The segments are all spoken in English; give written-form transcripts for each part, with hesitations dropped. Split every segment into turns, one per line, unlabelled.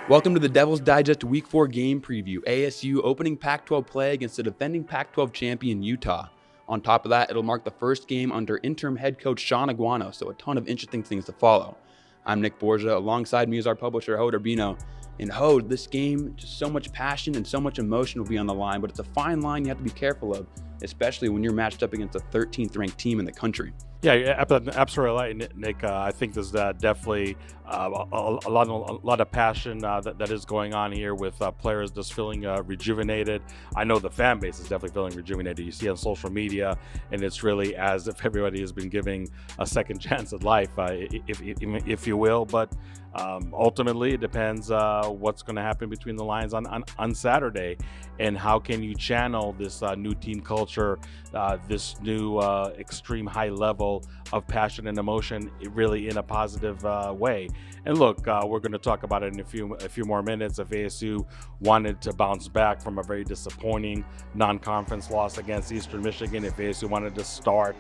Welcome to the Devil's Digest Week 4 game preview. ASU opening Pac-12 play against the defending Pac-12 champion Utah. On top of that, it'll mark the first game under interim head coach Sean Aguano, so a ton of interesting things to follow. I'm Nick Borgia. Alongside me is our publisher, Hode Urbino. And Hode, this game, just so much passion and so much emotion will be on the line, but it's a fine line you have to be careful of, especially when you're matched up against the 13th ranked team in the country.
Yeah, absolutely right, Nick. I think there's definitely a lot of passion that is going on here with players just feeling rejuvenated. I know the fan base is definitely feeling rejuvenated. You see on social media, and it's really as if everybody has been giving a second chance at life, if you will. But ultimately, it depends what's going to happen between the lines on Saturday, and how can you channel this new team culture, this new extreme high level of passion and emotion really in a positive way. And look, we're going to talk about it in a few more minutes. If ASU wanted to bounce back from a very disappointing non-conference loss against Eastern Michigan, if ASU wanted to start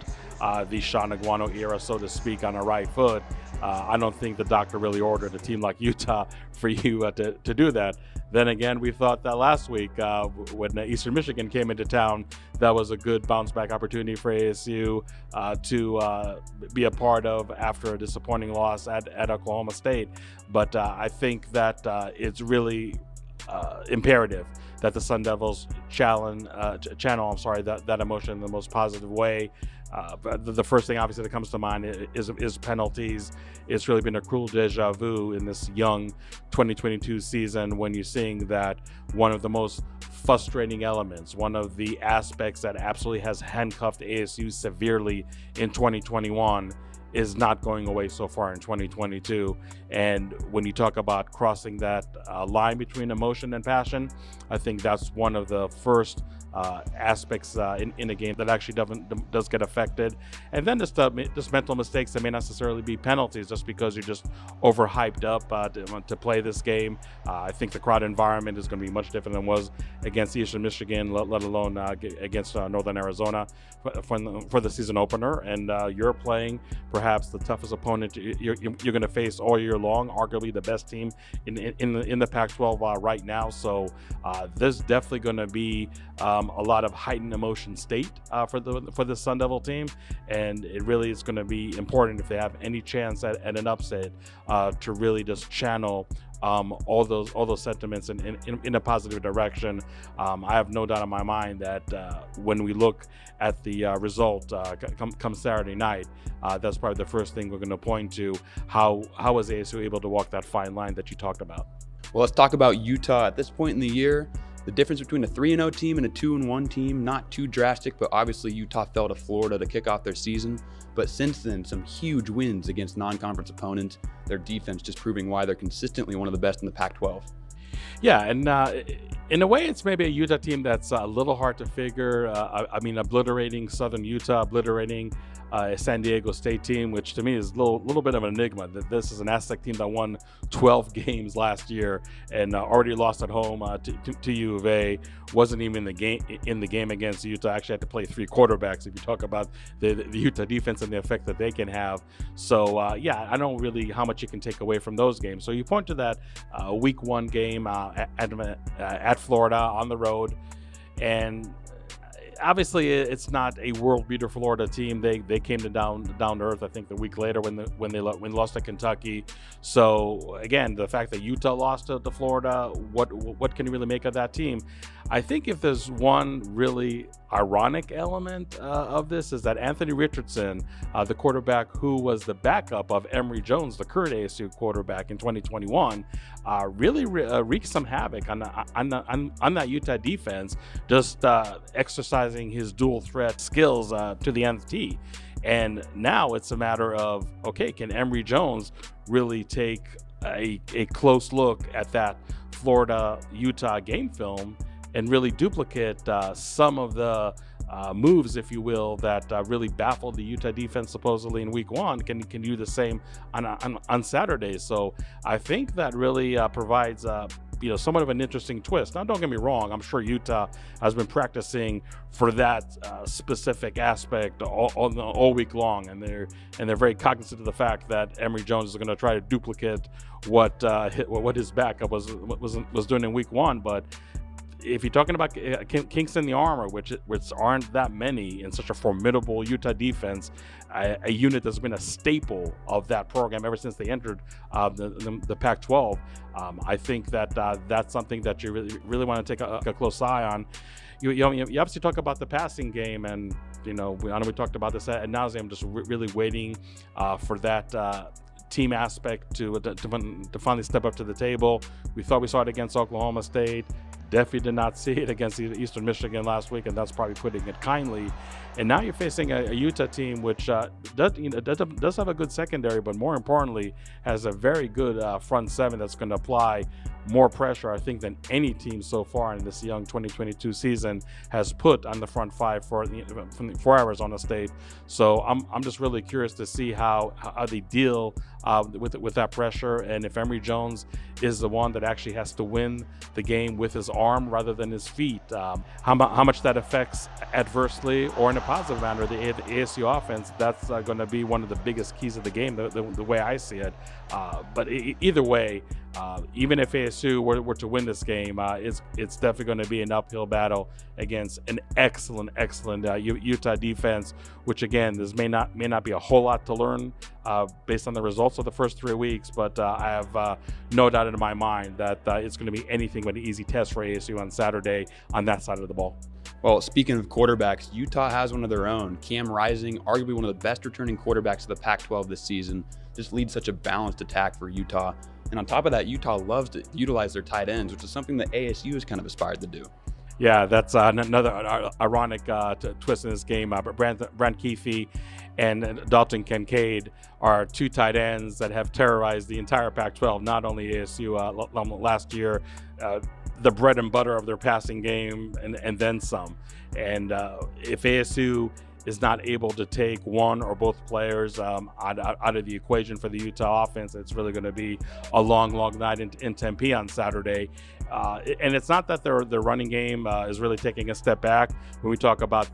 the Sean Aguano era, so to speak, on a right foot, I don't think the doctor really ordered a team like Utah for you to do that. Then again, we thought that last week when Eastern Michigan came into town, that was a good bounce back opportunity for ASU to be a part of after a disappointing loss at Oklahoma State. But I think that it's really imperative that the Sun Devils channel that emotion in the most positive way. The first thing obviously that comes to mind is penalties. It's really been a cruel deja vu in this young 2022 season when you're seeing that one of the most frustrating elements, one of the aspects that absolutely has handcuffed ASU severely in 2021 is not going away so far in 2022. And when you talk about crossing that line between emotion and passion, I think that's one of the first aspects in a game that actually does get affected. And then just mental mistakes that may not necessarily be penalties, just because you're just overhyped up to play this game. I think the crowd environment is going to be much different than was against Eastern Michigan, let alone against Northern Arizona for the season opener. And you're playing perhaps the toughest opponent you're going to face all year long, arguably the best team in the Pac-12 right now. So there's definitely going to be a lot of heightened emotion state for the Sun Devil team, and it really is going to be important if they have any chance at an upset to really just channel all those sentiments in a positive direction. I have no doubt in my mind that when we look at the result come Saturday night, that's probably the first thing we're going to point to. How was ASU able to walk that fine line that you talked about?
Well, let's talk about Utah. At this point in the year, the difference between a 3-0 team and a 2-1 team, not too drastic, but obviously Utah fell to Florida to kick off their season. But since then, some huge wins against non-conference opponents. Their defense just proving why they're consistently one of the best in the Pac-12.
Yeah, and in a way, it's maybe a Utah team that's a little hard to figure. I mean, obliterating Southern Utah, obliterating a San Diego State team, which to me is a little bit of an enigma. This is an Aztec team that won 12 games last year and already lost at home to U of A. Wasn't even in the game against Utah. Actually had to play 3 quarterbacks if you talk about the Utah defense and the effect that they can have. So yeah, I don't really how much you can take away from those games. So you point to that week 1 game at Florida on the road, and obviously it's not a world beater Florida team. They came down to earth, I think, the week later when they lost to Kentucky. So again, the fact that Utah lost to Florida, what can you really make of that team? I think if there's one really ironic element of this is that Anthony Richardson, the quarterback who was the backup of Emory Jones, the current ASU quarterback in 2021, really wreaked some havoc on that Utah defense, just exercising his dual threat skills to the nth tee. And now it's a matter of, okay, can Emory Jones really take a close look at that Florida-Utah game film and really duplicate some of the moves, if you will, that really baffled the Utah defense supposedly in week 1? Can do the same on Saturday? So I think that really provides somewhat of an interesting twist. Now, don't get me wrong. I'm sure Utah has been practicing for that specific aspect all week long, and they're very cognizant of the fact that Emory Jones is going to try to duplicate what his backup was doing in week 1. But if you're talking about kinks in the armor, which aren't that many in such a formidable Utah defense, a unit that's been a staple of that program ever since they entered the Pac-12, I think that that's something that you really want to take a close eye on. You obviously talk about the passing game, and I know we talked about this ad nauseum. I'm just really waiting for that team aspect to finally step up to the table. We thought we saw it against Oklahoma State. Definitely did not see it against Eastern Michigan last week, and that's probably putting it kindly. And now you're facing a Utah team which does have a good secondary, but more importantly has a very good front seven that's going to apply more pressure, I think, than any team so far in this young 2022 season has put on the front five for Arizona State. So I'm just really curious to see how they deal with that pressure, and if Emory Jones is the one that actually has to win the game with his arm rather than his feet, how much that affects adversely or in a positive manner the ASU offense. That's going to be one of the biggest keys of the game, the way I see it. But either way, even if ASU were to win this game, it's definitely going to be an uphill battle against an excellent Utah defense, which again, this may not be a whole lot to learn based on the results of the first 3 weeks, but I have no doubt in my mind that it's going to be anything but an easy test for ASU on Saturday on that side of the ball.
Well, speaking of quarterbacks, Utah has one of their own. Cam Rising, arguably one of the best returning quarterbacks of the Pac-12 this season, just leads such a balanced attack for Utah. And on top of that, Utah loves to utilize their tight ends, which is something that ASU has kind of aspired to do.
Yeah, that's another ironic twist in this game. Brant Keefe and Dalton Kincaid are two tight ends that have terrorized the entire Pac-12, not only ASU last year, the bread and butter of their passing game, and then some. And if ASU is not able to take one or both players out of the equation for the Utah offense, it's really going to be a long night in Tempe on Saturday. And it's not that their running game is really taking a step back. When we talk about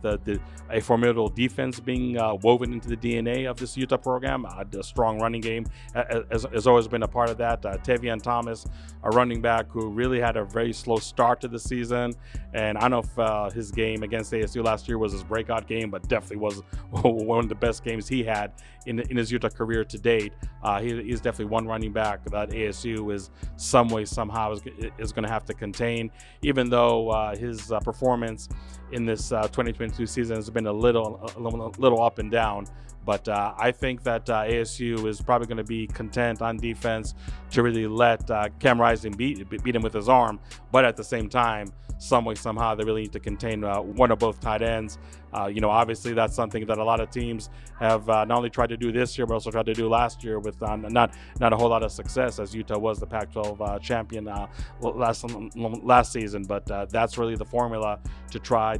a formidable defense being woven into the DNA of this Utah program, the strong running game has always been a part of that. Tavion Thomas, a running back who really had a very slow start to the season, and I don't know if his game against ASU last year was his breakout game, but definitely was one of the best games he had in his Utah career to date. He's definitely one running back that ASU is some way somehow is going to have to contain, even though his performance in this 2022 season has been a little up and down. But I think that ASU is probably going to be content on defense to really let Cam Rising beat him with his arm. But at the same time, some way, somehow, they really need to contain one or both tight ends. Obviously, that's something that a lot of teams have not only tried to do this year, but also tried to do last year with not a whole lot of success, as Utah was the Pac-12 champion last season. But that's really the formula to try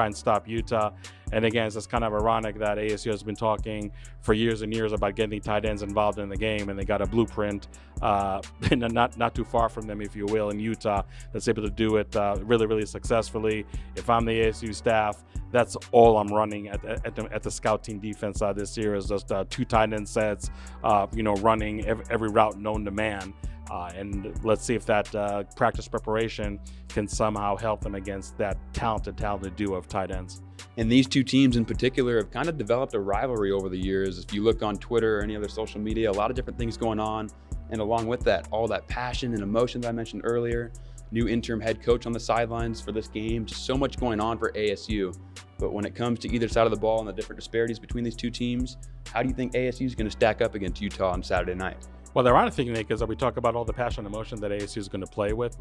and stop Utah. And again, it's just kind of ironic that ASU has been talking for years and years about getting tight ends involved in the game, and they got a blueprint not too far from them, if you will, in Utah that's able to do it really successfully. If I'm the ASU staff, that's all I'm running at the scout team defense this year is just two tight end sets, running every route known to man. And let's see if that practice preparation can somehow help them against that talented duo of tight ends.
And these two teams in particular have kind of developed a rivalry over the years. If you look on Twitter or any other social media, a lot of different things going on. And along with that, all that passion and emotion that I mentioned earlier, new interim head coach on the sidelines for this game, just so much going on for ASU. But when it comes to either side of the ball and the different disparities between these two teams, how do you think ASU is going to stack up against Utah on Saturday night?
Well, the ironic thing, Nick, is that we talk about all the passion and emotion that ASU is going to play with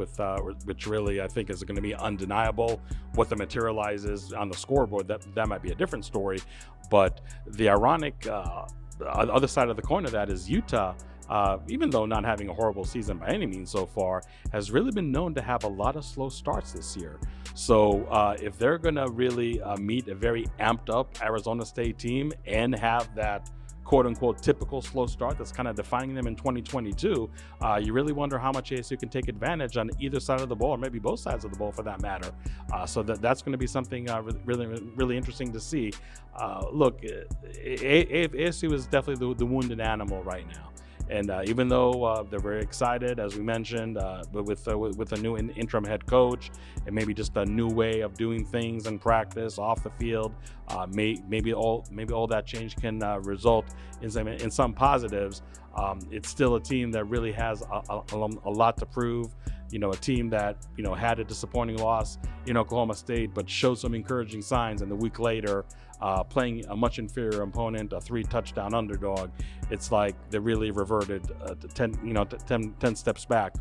which really I think is going to be undeniable. What the materializes on the scoreboard, that might be a different story. But the ironic other side of the coin of that is Utah, even though not having a horrible season by any means so far, has really been known to have a lot of slow starts this year. So if they're going to really meet a very amped up Arizona State team and have that quote-unquote typical slow start that's kind of defining them in 2022, you really wonder how much ASU can take advantage on either side of the ball, or maybe both sides of the ball for that matter. So that's going to be something really interesting to see. Look, ASU is definitely the wounded animal right now. And even though they're very excited, as we mentioned, but with a new interim head coach and maybe just a new way of doing things in practice off the field, maybe all that change can result in some positives. It's still a team that really has a lot to prove. A team that had a disappointing loss in Oklahoma State, but showed some encouraging signs, and the week later, playing a much inferior opponent, a 3-touchdown underdog, it's like they really reverted to 10 steps back.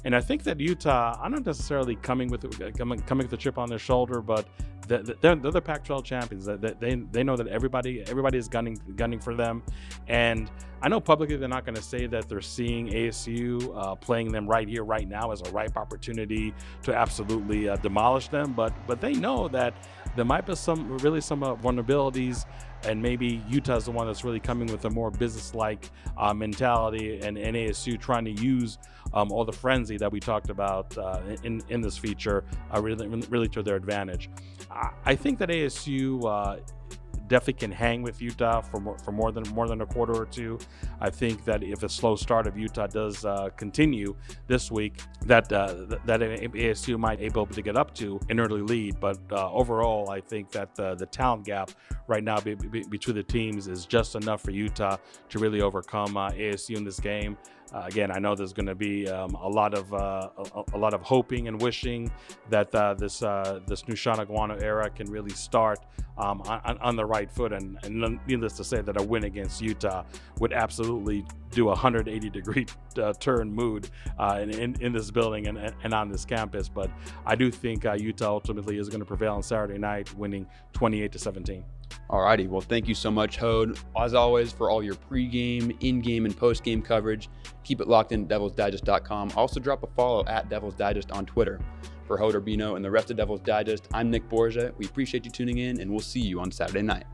And I think that Utah, I'm not necessarily coming with a chip on their shoulder, but they're the Pac-12 champions. They know that everybody is gunning for them. And I know publicly they're not going to say that they're seeing ASU playing them right here, right now as a ripe opportunity to absolutely demolish them. But they know that there might be some vulnerabilities, and maybe Utah's the one that's really coming with a more business-like mentality, and ASU trying to use all the frenzy that we talked about in this feature really to their advantage. I think that ASU definitely can hang with Utah for more than a quarter or two. I think that if a slow start of Utah does continue this week, that ASU might be able to get up to an early lead. But overall, I think that the talent gap right now between the teams is just enough for Utah to really overcome ASU in this game. Again, I know there's going to be a lot of hoping and wishing that this new Sean Aguano era can really start on the right foot, and needless to say that a win against Utah would absolutely do a 180-degree turn mood in this building and on this campus. But I do think Utah ultimately is going to prevail on Saturday night, winning 28-17.
Alrighty, well, thank you so much, Hode. As always, for all your pregame, in-game, and post-game coverage, keep it locked in at DevilsDigest.com. Also, drop a follow at Devils Digest on Twitter. For Hode Urbino and the rest of Devils Digest, I'm Nick Borgia. We appreciate you tuning in, and we'll see you on Saturday night.